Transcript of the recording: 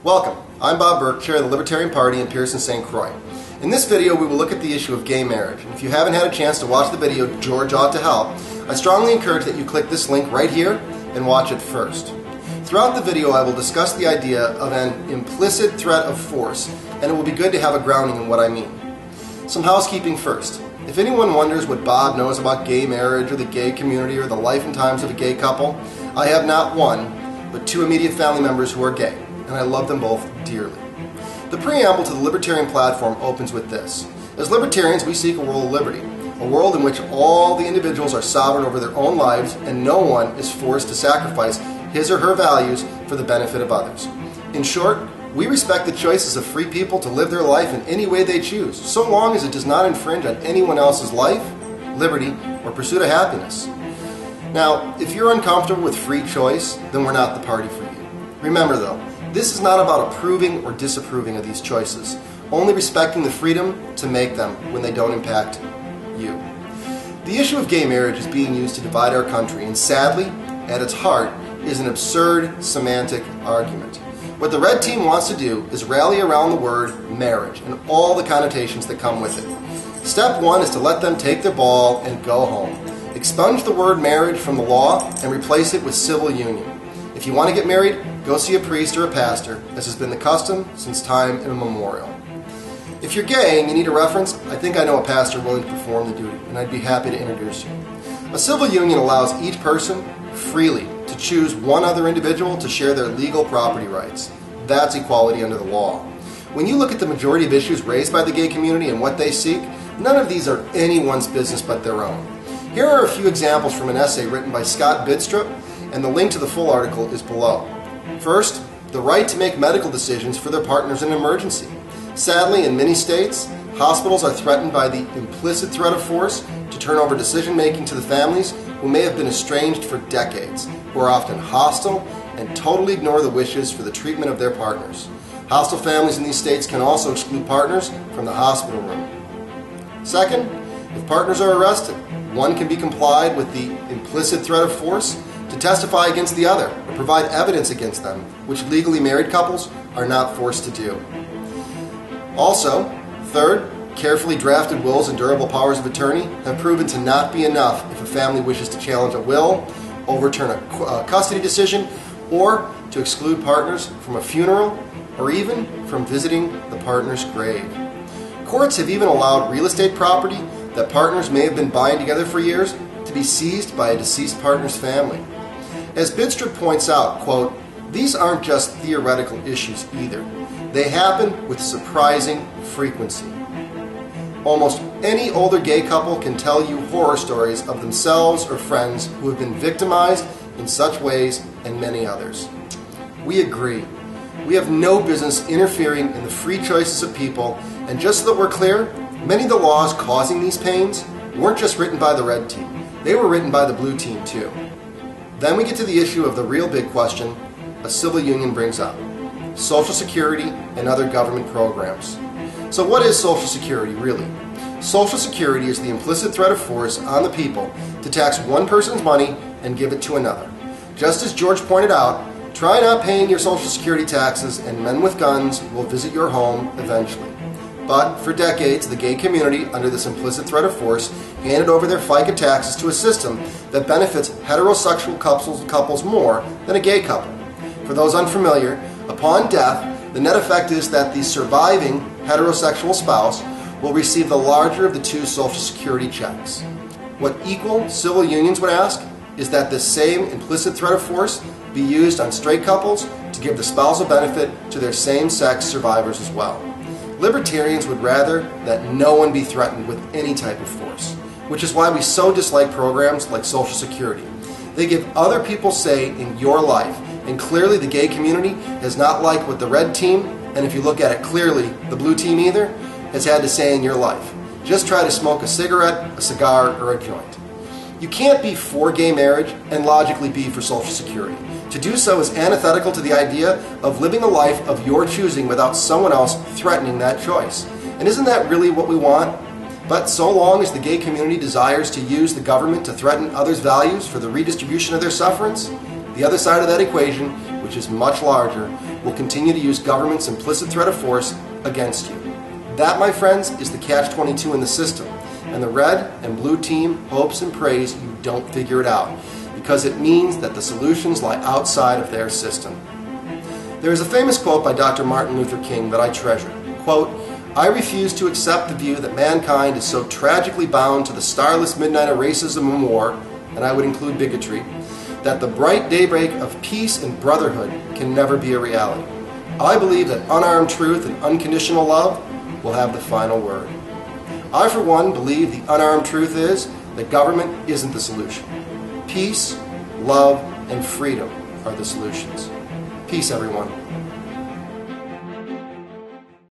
Welcome, I'm Bob Burke, Chair of the Libertarian Party in Pearson St. Croix. In this video we will look at the issue of gay marriage. And if you haven't had a chance to watch the video, George Ought to Help, I strongly encourage that you click this link right here and watch it first. Throughout the video I will discuss the idea of an implicit threat of force, and it will be good to have a grounding in what I mean. Some housekeeping first. If anyone wonders what Bob knows about gay marriage or the gay community or the life and times of a gay couple, I have not one, but two immediate family members who are gay, and I love them both dearly. The preamble to the Libertarian platform opens with this. As libertarians, we seek a world of liberty, a world in which all the individuals are sovereign over their own lives and no one is forced to sacrifice his or her values for the benefit of others. In short, we respect the choices of free people to live their life in any way they choose, so long as it does not infringe on anyone else's life, liberty, or pursuit of happiness. Now, if you're uncomfortable with free choice, then we're not the party for you. Remember though, this is not about approving or disapproving of these choices, only respecting the freedom to make them when they don't impact you. The issue of gay marriage is being used to divide our country, and sadly, at its heart, is an absurd semantic argument. What the red team wants to do is rally around the word marriage and all the connotations that come with it. Step one is to let them take their ball and go home. Expunge the word marriage from the law and replace it with civil union. If you want to get married, go see a priest or a pastor, as has been the custom since time immemorial. If you're gay and you need a reference, I think I know a pastor willing to perform the duty, and I'd be happy to introduce you. A civil union allows each person freely to choose one other individual to share their legal property rights. That's equality under the law. When you look at the majority of issues raised by the gay community and what they seek, none of these are anyone's business but their own. Here are a few examples from an essay written by Scott Bidstrup, and the link to the full article is below. First, the right to make medical decisions for their partners in an emergency. Sadly, in many states, hospitals are threatened by the implicit threat of force to turn over decision-making to the families who may have been estranged for decades, who are often hostile and totally ignore the wishes for the treatment of their partners. Hostile families in these states can also exclude partners from the hospital room. Second, if partners are arrested, one can be complied with the implicit threat of force to testify against the other or provide evidence against them, which legally married couples are not forced to do. Also, third, carefully drafted wills and durable powers of attorney have proven to not be enough if a family wishes to challenge a will, overturn a custody decision, or to exclude partners from a funeral, or even from visiting the partner's grave. Courts have even allowed real estate property that partners may have been buying together for years to be seized by a deceased partner's family. As Bidstrup points out, quote, "These aren't just theoretical issues either. They happen with surprising frequency. Almost any older gay couple can tell you horror stories of themselves or friends who have been victimized in such ways and many others." We agree. We have no business interfering in the free choices of people, and just so that we're clear, many of the laws causing these pains weren't just written by the red team. They were written by the blue team too. Then we get to the issue of the real big question a civil union brings up: Social Security and other government programs. So what is Social Security really? Social Security is the implicit threat of force on the people to tax one person's money and give it to another. Just as George pointed out, try not paying your Social Security taxes and men with guns will visit your home eventually. But for decades, the gay community, under this implicit threat of force, handed over their FICA taxes to a system that benefits heterosexual couples more than a gay couple. For those unfamiliar, upon death, the net effect is that the surviving heterosexual spouse will receive the larger of the two Social Security checks. What equal civil unions would ask is that this same implicit threat of force be used on straight couples to give the spousal benefit to their same-sex survivors as well. Libertarians would rather that no one be threatened with any type of force, which is why we so dislike programs like Social Security. They give other people say in your life, and clearly the gay community has not liked what the red team, and if you look at it clearly, the blue team either, has had to say in your life. Just try to smoke a cigarette, a cigar, or a joint. You can't be for gay marriage and logically be for Social Security. To do so is antithetical to the idea of living a life of your choosing without someone else threatening that choice. And isn't that really what we want? But so long as the gay community desires to use the government to threaten others' values for the redistribution of their sufferance, the other side of that equation which is much larger, will continue to use government's implicit threat of force against you. That, my friends, is the catch-22 in the system, and the red and blue team hopes and prays you don't figure it out, because it means that the solutions lie outside of their system. There is a famous quote by Dr. Martin Luther King that I treasure. Quote, "I refuse to accept the view that mankind is so tragically bound to the starless midnight of racism and war," and I would include bigotry, "that the bright daybreak of peace and brotherhood can never be a reality. I believe that unarmed truth and unconditional love will have the final word." I, for one, believe the unarmed truth is that government isn't the solution. Peace, love, and freedom are the solutions. Peace, everyone.